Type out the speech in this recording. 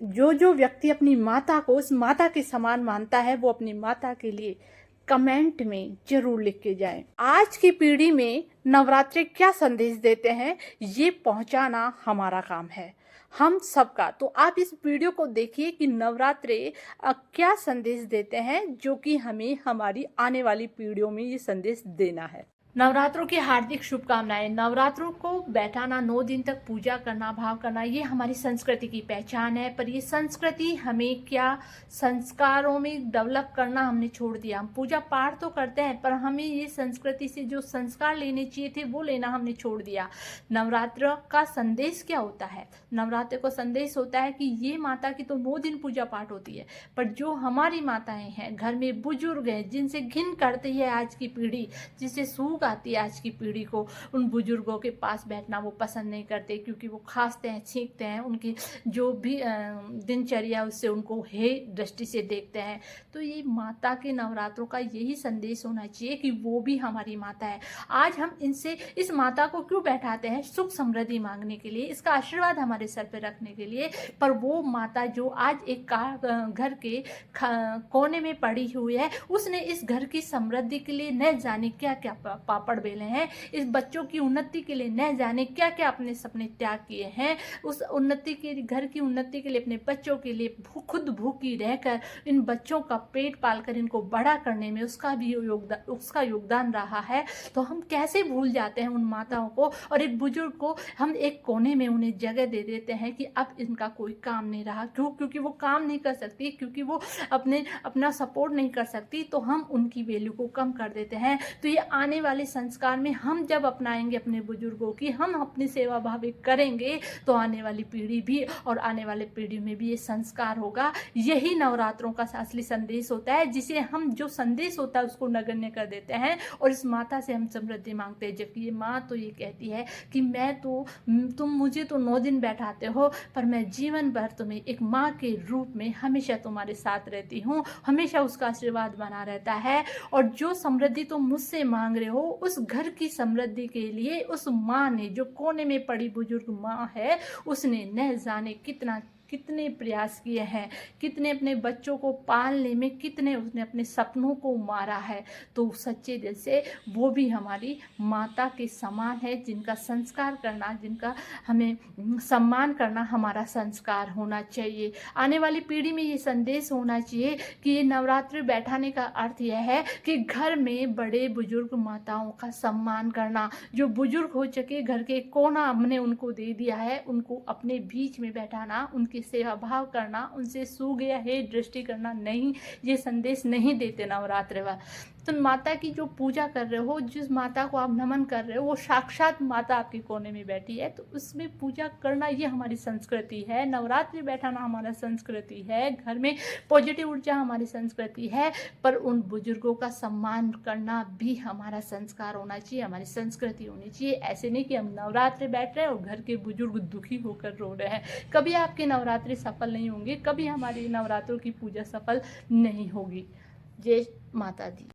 जो व्यक्ति अपनी माता को उस माता के समान मानता है वो अपनी माता के लिए कमेंट में जरूर लिख के जाएं। आज की पीढ़ी में नवरात्रि क्या संदेश देते हैं ये पहुंचाना हमारा काम है, हम सबका। तो आप इस वीडियो को देखिए कि नवरात्रि क्या संदेश देते हैं, जो कि हमें हमारी आने वाली पीढ़ियों में ये संदेश देना है। नवरात्रों की हार्दिक शुभकामनाएं। नवरात्रों को बैठाना, 9 दिन तक पूजा करना, भाव करना, ये हमारी संस्कृति की पहचान है। पर ये संस्कृति हमें क्या संस्कारों में डेवलप करना हमने छोड़ दिया। हम पूजा पाठ तो करते हैं पर हमें ये संस्कृति से जो संस्कार लेने चाहिए थे वो लेना हमने छोड़ दिया। नवरात्र का संदेश क्या होता है? नवरात्र का संदेश होता है कि ये माता की तो 9 दिन पूजा पाठ होती है, पर जो हमारी माताएं हैं, घर में बुजुर्ग हैं, जिनसे घिन करती है आज की पीढ़ी, जिससे सूख आती है आज की पीढ़ी को, उन बुजुर्गों के पास बैठना वो पसंद नहीं करते, क्योंकि वो खांसते हैं, छींकते हैं, उनकी जो भी दिनचर्या उससे उनको हे दृष्टि से देखते हैं। तो ये माता के नवरात्रों का यही संदेश होना चाहिए कि वो भी हमारी माता है। आज हम इनसे इस माता को क्यों बैठाते हैं? सुख समृद्धि मांगने के लिए, इसका आशीर्वाद हमारे सर पे रखने के लिए। पर वो माता जो आज एक घर के कोने में पड़ी हुई है, उसने इस घर की समृद्धि के लिए न जाने क्या क्या पापड़ बेले हैं, इस बच्चों की उन्नति के लिए न जाने क्या क्या अपने सपने त्याग किए हैं। उस उन्नति के, घर की उन्नति के लिए, अपने बच्चों के लिए खुद भूखी रहकर इन बच्चों का पेट पालकर इनको बड़ा करने में उसका योगदान रहा है। तो हम कैसे भूल जाते हैं उन माताओं को, और एक बुजुर्ग को हम एक कोने में उन्हें जगह दे देते हैं कि अब इनका कोई काम नहीं रहा। क्यों? क्योंकि वो काम नहीं कर सकती, क्योंकि वो अपना सपोर्ट नहीं कर सकती, तो हम उनकी वैल्यू को कम कर देते हैं। तो ये आने वाले संस्कार में हम जब अपनाएंगे अपने बुजुर्गों की, हम अपनी सेवा भाव करेंगे, तो आने वाली पीढ़ी भी और आने वाले पीढ़ी में भी ये संस्कार होगा। यही नवरात्रों का असली संदेश होता है, जिसे हम जो संदेश होता है उसको नगण्य कर देते हैं और इस माता से हम समृद्धि मांगते हैं। जबकि ये माँ तो ये कहती है कि तुम मुझे तो 9 दिन बैठाते हो, पर मैं जीवन भर तुम्हें एक माँ के रूप में हमेशा तुम्हारे साथ रहती हूँ, हमेशा उसका आशीर्वाद बना रहता है। और जो समृद्धि तुम मुझसे मांग रहे हो, उस घर की समृद्धि के लिए उस माँ ने, जो कोने में पड़ी बुजुर्ग माँ है, उसने न जाने कितने प्रयास किए हैं, कितने अपने बच्चों को पालने में, कितने उसने अपने सपनों को मारा है। तो सच्चे दिल से वो भी हमारी माता के समान है, जिनका संस्कार करना, जिनका हमें सम्मान करना हमारा संस्कार होना चाहिए। आने वाली पीढ़ी में ये संदेश होना चाहिए कि ये नवरात्रि बैठाने का अर्थ यह है कि घर में बड़े बुजुर्ग माताओं का सम्मान करना। जो बुजुर्ग हो चुके, घर के कोना हमने उनको दे दिया है, उनको अपने बीच में बैठाना, उनकी सेवा भाव करना, उनसे सू गया है दृष्टि करना नहीं, ये संदेश नहीं देते नवरात्रि वाले। तो माता की जो पूजा कर रहे हो, जिस माता को आप नमन कर रहे हो, वो साक्षात माता आपके कोने में बैठी है, तो उसमें पूजा करना ये हमारी संस्कृति है। नवरात्रि बैठाना हमारा संस्कृति है, घर में पॉजिटिव ऊर्जा हमारी संस्कृति है। पर उन बुजुर्गों का सम्मान करना भी हमारा संस्कार होना चाहिए, हमारी संस्कृति होनी चाहिए। ऐसे नहीं कि हम नवरात्रि बैठ रहे हैं और घर के बुजुर्ग दुखी होकर रो रहे हैं। कभी आपके नवरात्रि सफल नहीं होंगे, कभी हमारी नवरात्रों की पूजा सफल नहीं होगी। जय माता दी।